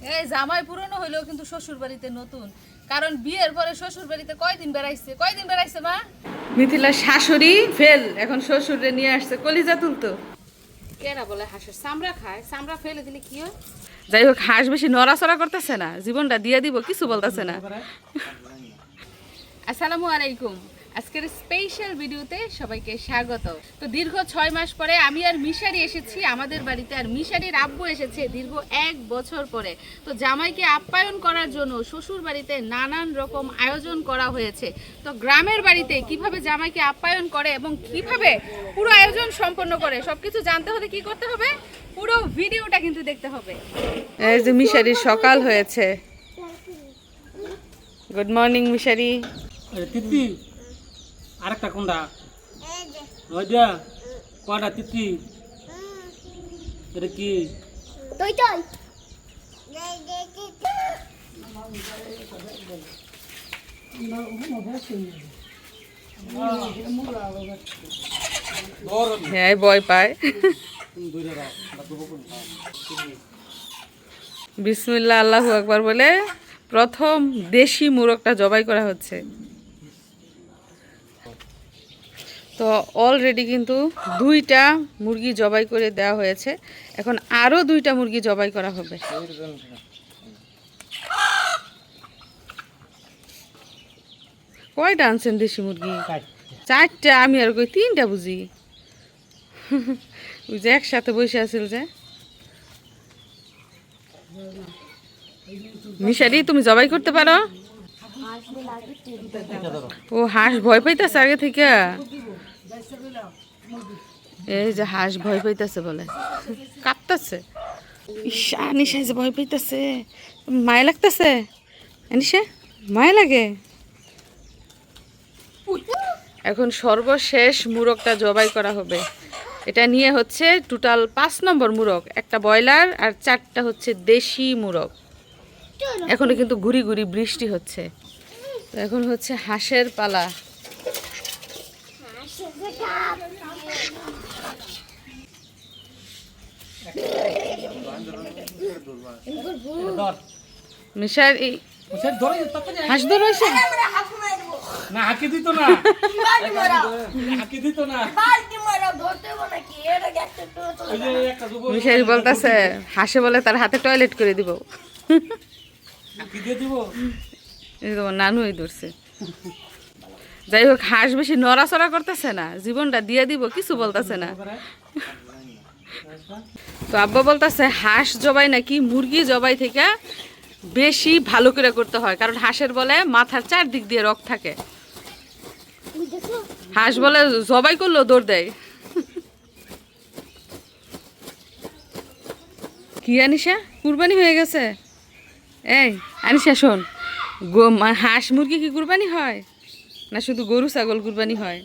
এই জামাই পুরনো হইলেও কিন্তু শ্বশুর বাড়িতে নতুন, কারণ বিয়ের পরে শ্বশুর বাড়িতে কয়দিন বেড়াইছে মা। মিথিলার শাশুড়ি ফেল, এখন শ্বশুরে নিয়ে আসছে কলিজা তুলতো। কেরা বলে হাঁসের চামড়া খায়, চামড়া ফেলে দিলে কি হয়? যাই হোক, হাঁস বেশি নড়াচড়া করতেছে না, জীবনটা দিয়ে দিব, কিছু বলতেছে না। আসসালামু আলাইকুম, আজকের স্পেশাল ভিডিওতে সবাইকে স্বাগত। তো দীর্ঘ 6 মাস পরে আমি আর মিশারি এসেছি আমাদের বাড়িতে, আর মিশারির আব্বু এসেছে দীর্ঘ 1 বছর পরে। তো জামাইকে আপ্যায়ন করার জন্য শ্বশুর বাড়িতে নানান রকম আয়োজন করা হয়েছে। তো গ্রামের বাড়িতে কিভাবে জামাইকে আপ্যায়ন করে এবং কিভাবে পুরো আয়োজন সম্পন্ন করে সবকিছু জানতে হলে কি করতে হবে, পুরো ভিডিওটা কিন্তু দেখতে হবে। এই যে মিশারির সকাল হয়েছে। Good morning Mishari. তিতি আরেকটা কোনটা ওইটা কটা তিতি এটা কি তুই তুই হ্যাঁ ভয় পায়। বিসমিল্লাহ আল্লাহু আকবার বলে প্রথম দেশি মোরগটা জবাই করা হচ্ছে। তো অলরেডি কিন্তু 2টা মুরগি জবাই করে দেওয়া হয়েছে, এখন আরও 2টা মুরগি জবাই করা হবে। কয়টা আনছেন দেশি মুরগি? 4টা, আমি আর কই 3টা বুঝি। ওই যে একসাথে বসে আছিল যে। মিশারি তুমি জবাই করতে পারো? ও হাঁস ভয় পাইতেছে আগে থেকে। এই যে হাঁস ভয় পাইতেছে বলে কাঁপতেছে। আনিশা যে ভয় পাইতেছে, মায়া লাগতেছে। আনিশা মায়া লাগে। এখন সর্বশেষ মুরগটা জবাই করা হবে। এটা নিয়ে হচ্ছে টোটাল 5 নম্বর মুরগ, একটা ব্রয়লার আর 4টা হচ্ছে দেশি মুরগ। এখনো কিন্তু ঘুরি ঘুরি বৃষ্টি হচ্ছে। তো এখন হচ্ছে হাঁসের পালা। মিশার এই হাঁস ধরেছে না, হাঁকি দিত না, হাঁকি দিত না। মিশারি বলতেছে হাঁসে বলে তার হাতে টয়লেট করে দিব। হাঁকি দিয়ে দিব। এই তোমার নানুই ধরছে। যাই হোক, হাঁস বেশি নড়াচড়া করতেছে না, জীবনটা দিয়ে দিব, কিছু বলতেছে না। তো আব্বা বলতেছে হাঁস জবাই নাকি মুরগি জবাই থেকে বেশি ভালো করে করতে হয়, কারণ হাঁসের বলে মাথার 4 দিক দিয়ে রক থাকে। হাঁস বলে জবাই করলেও দৌড় দেয়। কি আনিশা, কুরবানি হয়ে গেছে? এই আনিশা শোন, হাঁস মুরগি কি কুরবানি হয় না শুধু গরু ছাগল কুরবানি হয়?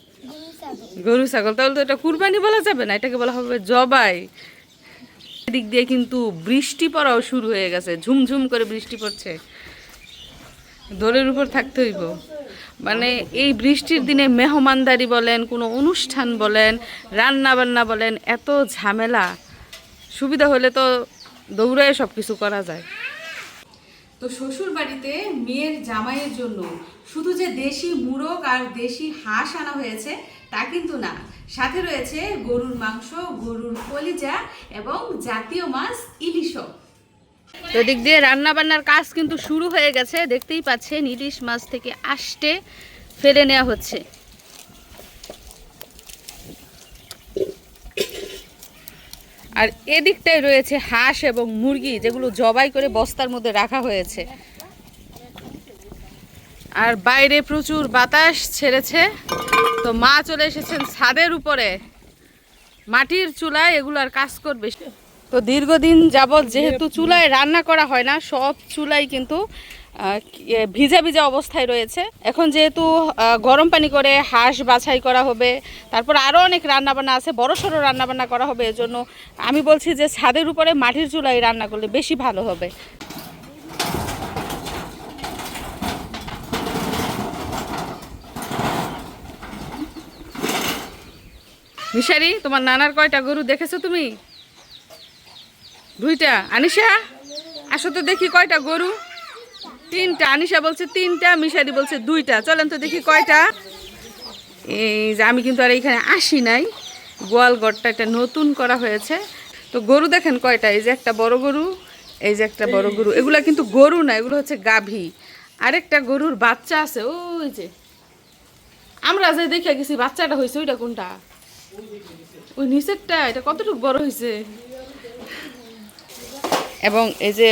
গরু ছাগল, তাহলে তো এটা কুরবানি বলা যাবে না, এটাকে বলা হবে জবাই। এদিক দিয়ে কিন্তু বৃষ্টি পড়াও শুরু হয়ে গেছে, ঝুমঝুম করে বৃষ্টি পড়ছে। দোরের উপর থাকতে হইব, মানে এই বৃষ্টির দিনে মেহমানদারি বলেন, কোনো অনুষ্ঠান বলেন, রান্না বান্না বলেন, এত ঝামেলা। সুবিধা হলে তো দৌড়ায় সব কিছু করা যায়। তো শ্বশুর বাড়িতে মেয়ের জামাইয়ের জন্য শুধু যে দেশি মুরগ আর দেশি হাঁস আনা হয়েছে তা কিন্তু না, সাথে রয়েছে গরুর মাংস, গরুর কলিজা এবং জাতীয় মাছ ইলিশও। তো দিক দিয়ে রান্না বান্নার কাজ কিন্তু শুরু হয়ে গেছে, দেখতেই পাচ্ছেন ইলিশ মাছ থেকে আষ্টে ফেলে নেওয়া হচ্ছে। আর এদিকটায় রয়েছে হাঁস এবং মুরগি, যেগুলো জবাই করে বস্তার মধ্যে রাখা হয়েছে। আর বাইরে প্রচুর বাতাস ছেড়েছে। তো মা চলে এসেছেন ছাদের উপরে, মাটির চুলায় এগুলার কাজ করবে। তো দীর্ঘদিন যাবৎ যেহেতু চুলায় রান্না করা হয় না, সব চুলাই কিন্তু ভিজা ভিজা অবস্থায় রয়েছে। এখন যেহেতু গরম পানি করে হাঁস বাছাই করা হবে, তারপর আরও অনেক রান্নাবান্না আছে, বড়সড় রান্নাবান্না করা হবে, এজন্য আমি বলছি যে ছাদের উপরে মাটির চুলায় রান্না করলে বেশি ভালো হবে। মিশারি, তোমার নানার কয়টা গরু দেখেছো তুমি? 2টা। আনিশা আসো তো দেখি কয়টা গরু। 3টা, আনিশা বলছে 3টা, মিশারি বলছে 2টা। চলেন তো দেখি কয়টা। এই যে আমি কিন্তু আর এইখানে আসি নাই, গোয়ালঘরটা এটা নতুন করা হয়েছে। তো গরু দেখেন কয়টা, এই যে একটা বড় গরু, এই যে একটা বড় গরু। এগুলা কিন্তু গরু না, এগুলো হচ্ছে গাভী। আরেকটা গরুর বাচ্চা আছে ওই যে, আমরা যে দেখে গেছি বাচ্চাটা হয়েছে, ওইটা কোনটা? ওই নিচেরটা। এটা কতটুকু বড় হয়েছে। এবং এই যে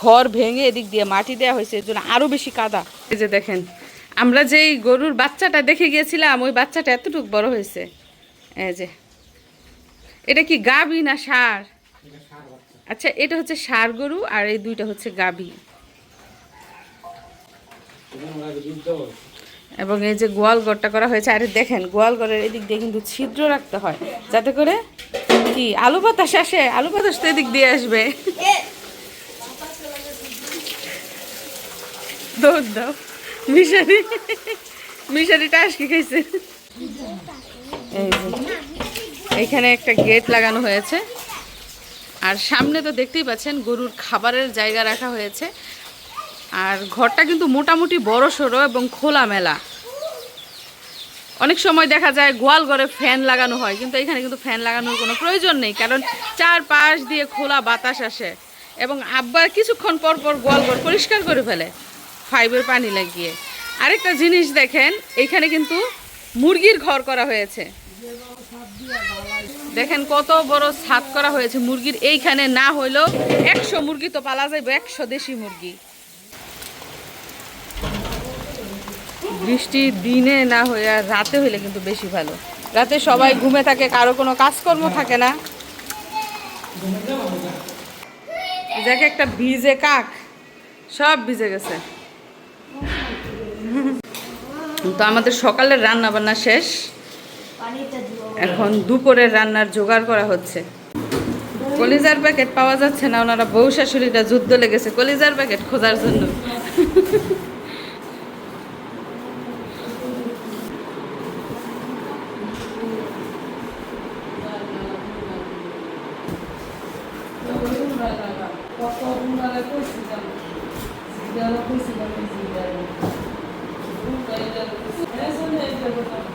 ঘর ভেঙে এদিক দিয়ে মাটি দেওয়া হয়েছে, এর জন্য আরো বেশি কাদা। এই যে দেখেন, আমরা যেই গরুর বাচ্চাটা দেখে গিয়েছিলাম, ওই বাচ্চাটা এতটুকু বড় হয়েছে। এই যে, এটা কি গাভী না ষাঁড়? আচ্ছা, এটা হচ্ছে ষাঁড় গরু, আর এই 2টা হচ্ছে গাভী। এবং এই যে গোয়াল ঘরটা করা হয়েছে। আরে দেখেন, গোয়াল ঘরের এদিক দিয়ে কিন্তু ছিদ্র রাখতে হয়, যাতে করে কি আলু বাতাস আসে। আলু বাতাস তো এদিক দিয়ে আসবে। দৌড় দাও। মিশারি, মিশারি টাসকি খাইছে। এই যে এইখানে একটা গেট লাগানো হয়েছে, আর সামনে তো দেখতেই পাচ্ছেন গরুর খাবারের জায়গা রাখা হয়েছে। আর ঘরটা কিন্তু মোটামুটি বড় সড়ো এবং খোলামেলা। অনেক সময় দেখা যায় গোয়াল ঘরে ফ্যান লাগানো হয়, কিন্তু এখানে কিন্তু ফ্যান লাগানোর কোনো প্রয়োজন নেই, কারণ চারপাশ দিয়ে খোলা বাতাস আসে। এবং আব্বা কিছুক্ষণ পর পর গোয়াল ঘর পরিষ্কার করে ফেলে ফাইবার পানি লাগিয়ে। আরেকটা জিনিস দেখেন, এইখানে কিন্তু মুরগির ঘর করা হয়েছে। দেখেন কত বড় ছাদ করা হয়েছে মুরগির। এইখানে না হইলেও 100 মুরগি তো পালা যাবে, 100 দেশি মুরগি। বৃষ্টির দিনে না হয়ে আর রাতে হইলে কিন্তু বেশি ভালো। রাতে সবাই ঘুমে থাকে, কারো কোনো কাজকর্ম থাকে না। দেখে একটা ভিজে কাক, সব ভিজে গেছে। তো আমাদের সকালের রান্না বান্না শেষ, এখন দুপুরের রান্নার জোগাড় করা হচ্ছে। কলিজার প্যাকেট পাওয়া যাচ্ছে না, ওনারা বউ শাশুড়িটা যুদ্ধ লেগেছে কলিজার প্যাকেট খোঁজার জন্য।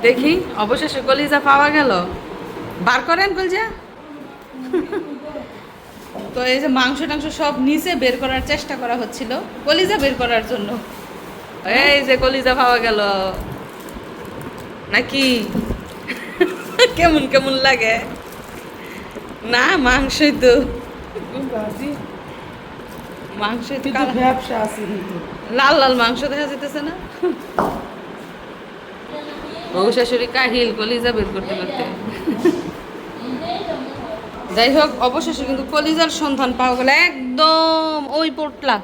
দেখি অবশেষে কলিজা পাওয়া গেল। বার করেন কলিজা। তো এই যে মাংস টাংস সব নিচে বের করার চেষ্টা করা হচ্ছিল কলিজা বের করার জন্য। এই যে কলিজা পাওয়া গেল নাকি? কেমন কেমন লাগে না? মাংসই তো, মাংসই তো ব্যবসা আছে, লাল লাল মাংস দেখা যেতেছে না? বউ শাশুড়ি কাহিল কলিজা বের করতে করতে। যাই হোক, অবশেষে কিন্তু কলিজার সন্ধান পাওয়া গেল, একদম ওই পোটলা।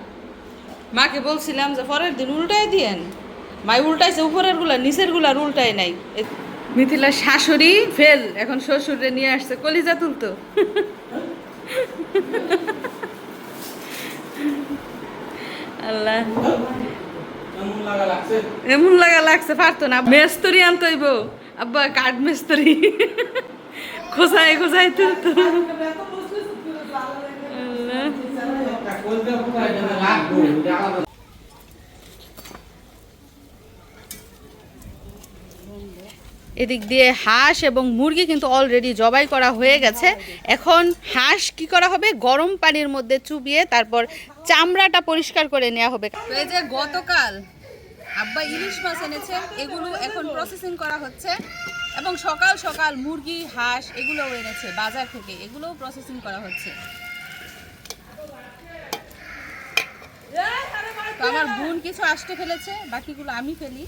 মাকে বলছিলাম যে পরের দিন উল্টাই দিয়েন, মাই উল্টাইছে উপরের গুলা, নিচের গুলার উল্টাই নাই। মিথিলার শাশুড়ি ফেল, এখন শ্বশুরে নিয়ে আসছে কলিজা তুলতো। আল্লাহ, এমন লাগা লাগছে পারতো না। মেস্তরি আনতে হইব, আব্বা কাঠ মেস্তরি খোঁজায় খোঁজায় তুলতো। এদিক দিয়ে হাঁস এবং মুরগি কিন্তু অলরেডি জবাই করা হয়ে গেছে। এখন হাঁস কি করা হবে, গরম পানির মধ্যে চুবিয়ে তারপর চামড়াটা পরিষ্কার করে নেওয়া হবে। তো এই যে গতকাল আব্বা ইলিশ মাছ এনেছে, এগুলো এখন প্রসেসিং করা হচ্ছে। এবং সকাল সকাল মুরগি হাঁস এগুলোও এনেছে বাজার থেকে, এগুলোও প্রসেসিং করা হচ্ছে। তো আমার বোন কিছু আষ্টে ফেলেছে, বাকিগুলো আমি ফেলি।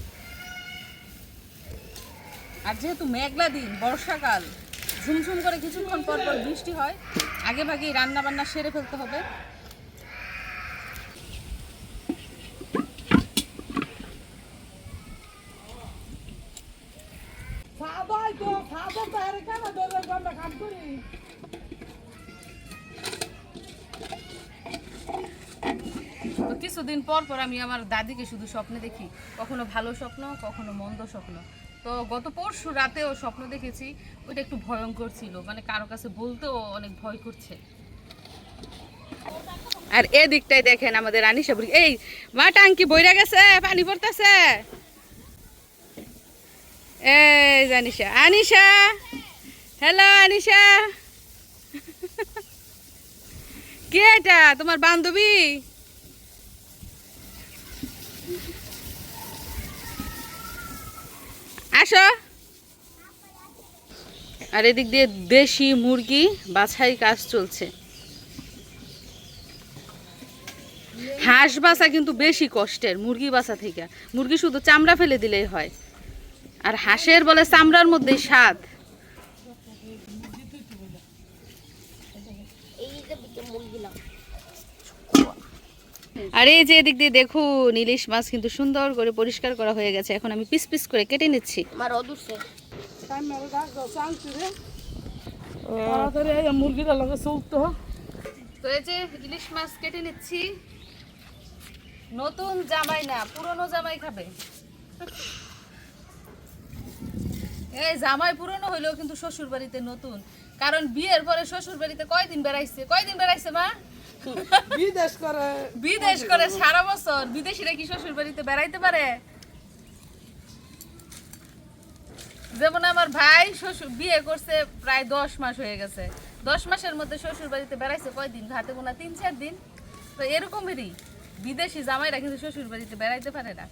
আর যেহেতু মেঘলা দিন, বর্ষাকাল, ঝুমঝুম করে কিছুক্ষণ পর পর বৃষ্টি হয়, আগে ভাগেই রান্না বান্না সেরে ফেলতে হবে। কিছুদিন পর পর আমি আমার দাদিকে শুধু স্বপ্নে দেখি, কখনো ভালো স্বপ্ন, কখনো মন্দ স্বপ্ন। তো গত পরশু রাতেও স্বপ্ন দেখেছি, ওইটা একটু ভয়ঙ্কর ছিল, মানে কারো কাছে বলতেও অনেক ভয় করছে। আর এদিকটাই দেখেন আমাদের আনিশা বুড়ি, এই মা টাঙ্কি বইরা গেছে, পানি পড়তেছে। এই যে আনিশা, আনিশা, হ্যালো আনিশা। কে এটা, তোমার বান্ধবী? আসো। আর এদিক দিয়ে দেশি মুরগি বাছাই কাজ চলছে। হাঁস বাছা কিন্তু বেশি কষ্টের মুরগি বাছা থেকে। মুরগি শুধু চামড়া ফেলে দিলেই হয়, আর হাঁসের বলে চামড়ার মধ্যেই স্বাদ। আর এই যে এদিক দিয়ে দেখুন ইলিশ মাছ কিন্তু সুন্দর করে পরিষ্কার করা হয়ে গেছে। এখন আমি পিস পিস করে কেটে নিচ্ছি। মুরগিটা লগে চলতো। তো এই যে ইলিশ মাছ কেটে নিচ্ছি। নতুন জামাই না, পুরনো জামাই খাবে। এই জামাই পুরনো হইলেও কিন্তু শ্বশুর বাড়িতে নতুন, কারণ বিয়ের পরে শ্বশুর বাড়িতে কয়দিন বেড়াইছে মা? বিদেশ করে সারা বছর। বিদেশিরা কি শ্বশুর বাড়িতে বেড়াইতে পারে? যেমন আমার ভাই শ্বশুর বিয়ে করছে প্রায় 10 মাস হয়ে গেছে। 10 মাসের মধ্যে শ্বশুর বাড়িতে বেড়াইছে কয়দিন? ঘাটে গোনা 3-4 দিন। তো এরকমই বিদেশি জামাইরা কিন্তু শ্বশুর বাড়িতে বেড়াইতে পারে না।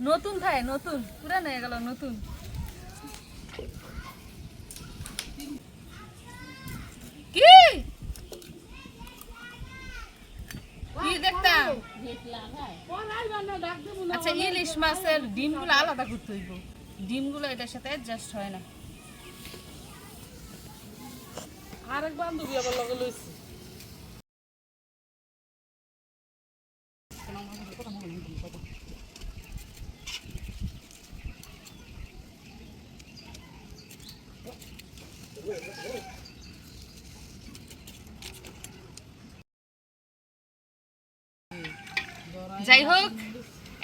নতুন খায়, নতুন, পুরানো হয়ে গেল নতুন। কি কি দেখতাম? আচ্ছা, ইলিশ মাছের ডিমগুলো আলাদা করতে হইব। ডিমগুলো এটার সাথে অ্যাডজাস্ট হয় না। আরেক বান্ধবী আবার লগে লইছি। যাই হোক,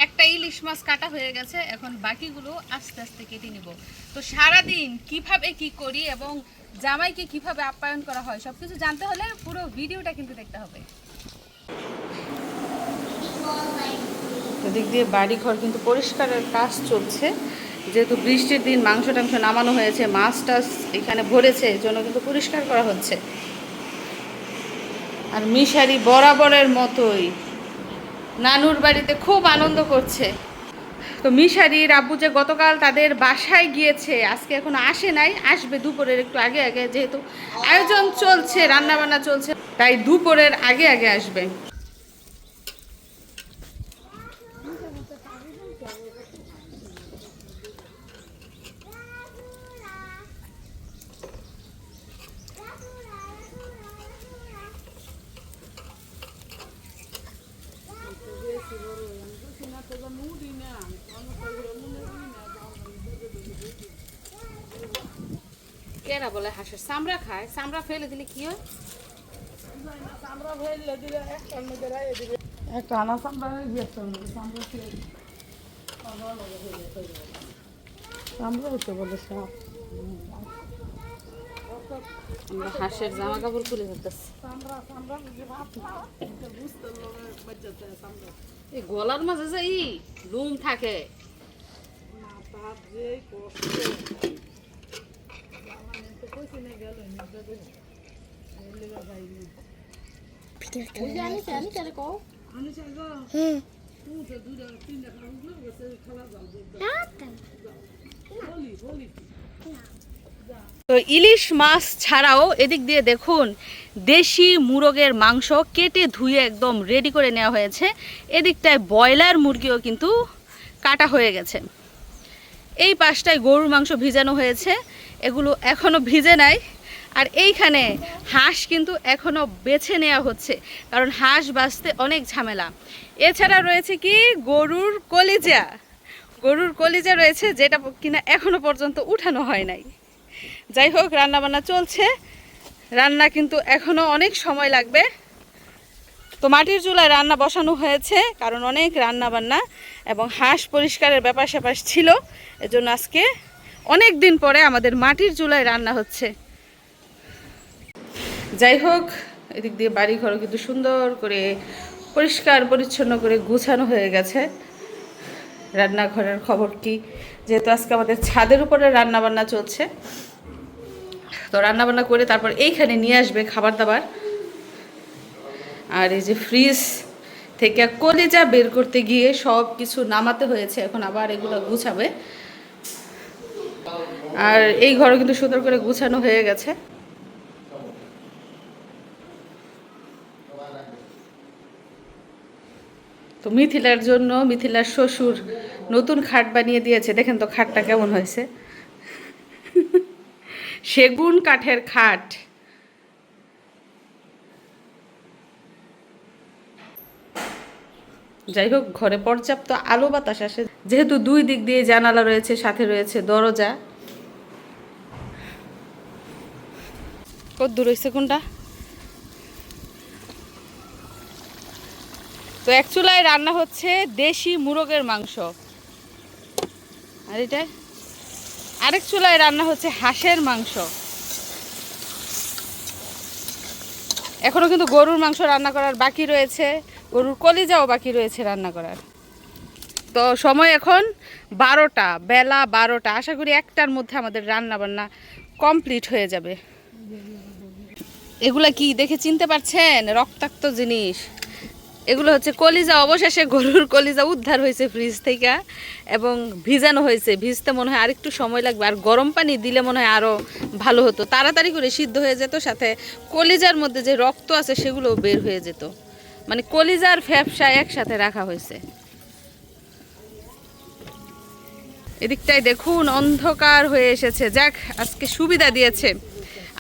একটা ইলিশ মাছ কাটা হয়ে গেছে, এখন বাকিগুলো আস্তে আস্তে কেটে নিব। তো সারাদিন কিভাবে কি করি এবং জামাইকে কিভাবে আপ্যায়ন করা হয় সবকিছু জানতে হলে পুরো ভিডিওটা কিন্তু দেখতে হবে। এদিক দিয়ে বাড়ি ঘর কিন্তু পরিষ্কারের কাজ চলছে, যেহেতু বৃষ্টির দিন মাংস টাংস নামানো হয়েছে, মাছ টাছ এখানে ভরেছে, এই জন্য কিন্তু পরিষ্কার করা হচ্ছে। আর মিশারি বরাবরের মতোই নানুর বাড়িতে খুব আনন্দ করছে। তো মিশারির আব্বু যে গতকাল তাদের বাসায় গিয়েছে, আজকে এখনো আসে নাই, আসবে দুপুরের একটু আগে আগে, যেহেতু আয়োজন চলছে, রান্নাবান্না চলছে, তাই দুপুরের আগে আগে আসবে। কেরা বলে হাঁসের চামড়া খায়? চামড়া ফেলে দিলে কি হয়? একটা আনা চামড়া চামড়া হচ্ছে বলে সব। আমরা হাঁসের জামা কাপড় খুলে ফেলতেছি। এই গলার মাঝে যে লুম থাকে। তো ইলিশ মাছ ছাড়াও এদিক দিয়ে দেখুন দেশি মুরগের মাংস কেটে ধুয়ে একদম রেডি করে নেওয়া হয়েছে। এদিকটায় ব্রয়লার মুরগিও কিন্তু কাটা হয়ে গেছে। এই পাশটায় গরুর মাংস ভিজানো হয়েছে, এগুলো এখনও ভিজে নাই। আর এইখানে হাঁস কিন্তু এখনও বেছে নেওয়া হচ্ছে, কারণ হাঁস বাছতে অনেক ঝামেলা। এছাড়া রয়েছে কি গরুর কলিজা রয়েছে, যেটা কিনা এখনও পর্যন্ত উঠানো হয় নাই। যাই হোক, রান্নাবান্না চলছে, রান্না কিন্তু এখনও অনেক সময় লাগবে। তো মাটির চুলায় রান্না বসানো হয়েছে, কারণ অনেক রান্নাবান্না এবং হাঁস পরিষ্কারের ব্যাপার স্যাপার ছিল, এজন্য আজকে অনেক দিন পরে আমাদের মাটির চুলায় রান্না হচ্ছে। যাই হোক, এদিক দিয়ে বাড়ি ঘর কিন্তু সুন্দর করে পরিষ্কার পরিচ্ছন্ন করে গুছানো হয়ে গেছে। রান্নাঘরের খবর কি, যেহেতু আজকে আমাদের ছাদের উপরে রান্না বান্না চলছে, তো রান্নাবান্না করে তারপর এইখানে নিয়ে আসবে খাবার দাবার। আর এই যে ফ্রিজ থেকে কলিজা বের করতে গিয়ে সব কিছু নামাতে হয়েছে, এখন আবার এগুলো গুছাবে। আর এই ঘরও কিন্তু সুন্দর করে গুছানো হয়ে গেছে। তো মিথিলার জন্য মিথিলার শ্বশুর নতুন খাট বানিয়ে দিয়েছে। দেখেন তো খাটটা কেমন হয়েছে, সেগুন কাঠের খাট। যাই হোক, ঘরে পর্যাপ্ত আলো বাতাস আসে, যেহেতু দুই দিক দিয়ে জানালা রয়েছে, সাথে রয়েছে দরজা। কত দূর হয়েছে কোনটা? তো এক চুলায় রান্না হচ্ছে দেশি মুরগের মাংস, আর এটা আরেক চুলায় রান্না হচ্ছে হাঁসের মাংস। এখনো কিন্তু গরুর মাংস রান্না করার বাকি রয়েছে, গরুর কলিজাও বাকি রয়েছে রান্না করার। তো সময় এখন 12টা, বেলা 12টা। আশা করি 1টার মধ্যে আমাদের রান্না বান্না কমপ্লিট হয়ে যাবে। এগুলা কি দেখে চিনতে পারছেন? রক্তাক্ত জিনিস এগুলো হচ্ছে কলিজা। অবশেষে গরুর কলিজা উদ্ধার হয়েছে ফ্রিজ থেকে এবং ভিজানো হয়েছে। ভিজতে মনে হয় আরেকটু সময় লাগবে, আর গরম পানি দিলে মনে হয় আরও ভালো হতো, তাড়াতাড়ি করে সিদ্ধ হয়ে যেত, সাথে কলিজার মধ্যে যে রক্ত আছে সেগুলোও বের হয়ে যেত। মানে কলিজার ফ্যাপসা একসাথে রাখা হয়েছে। এদিকটায় দেখুন অন্ধকার হয়ে এসেছে। যাক, আজকে সুবিধা দিয়েছে,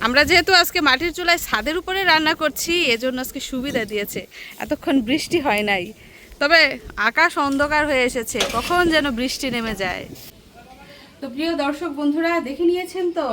আমরা যেহেতু আজকে মাটির চুলায় ছাদের উপরে রান্না করছি, এজন্য আজকে সুবিধা দিয়েছে, এতক্ষণ বৃষ্টি হয় নাই। তবে আকাশ অন্ধকার হয়ে এসেছে, কখন যেন বৃষ্টি নেমে যায়। তো প্রিয় দর্শক বন্ধুরা, দেখে নিয়েছেন তো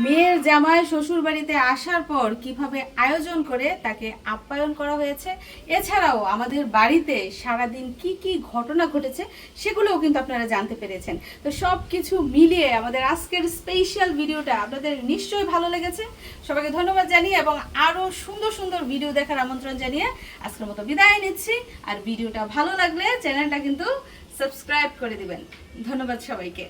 মেয়ের জামাই শ্বশুর বাড়িতে আসার পর কিভাবে আয়োজন করে তাকে আপ্যায়ন করা হয়েছে। এছাড়াও আমাদের বাড়িতে সারাদিন কি কি ঘটনা ঘটেছে সেগুলোও কিন্তু আপনারা জানতে পেরেছেন। তো সব কিছু মিলিয়ে আমাদের আজকের স্পেশাল ভিডিওটা আপনাদের নিশ্চয়ই ভালো লেগেছে। সবাইকে ধন্যবাদ জানিয়ে এবং আরও সুন্দর সুন্দর ভিডিও দেখার আমন্ত্রণ জানিয়ে আজকের মতো বিদায় নিচ্ছি। আর ভিডিওটা ভালো লাগলে চ্যানেলটা কিন্তু সাবস্ক্রাইব করে দিবেন। ধন্যবাদ সবাইকে।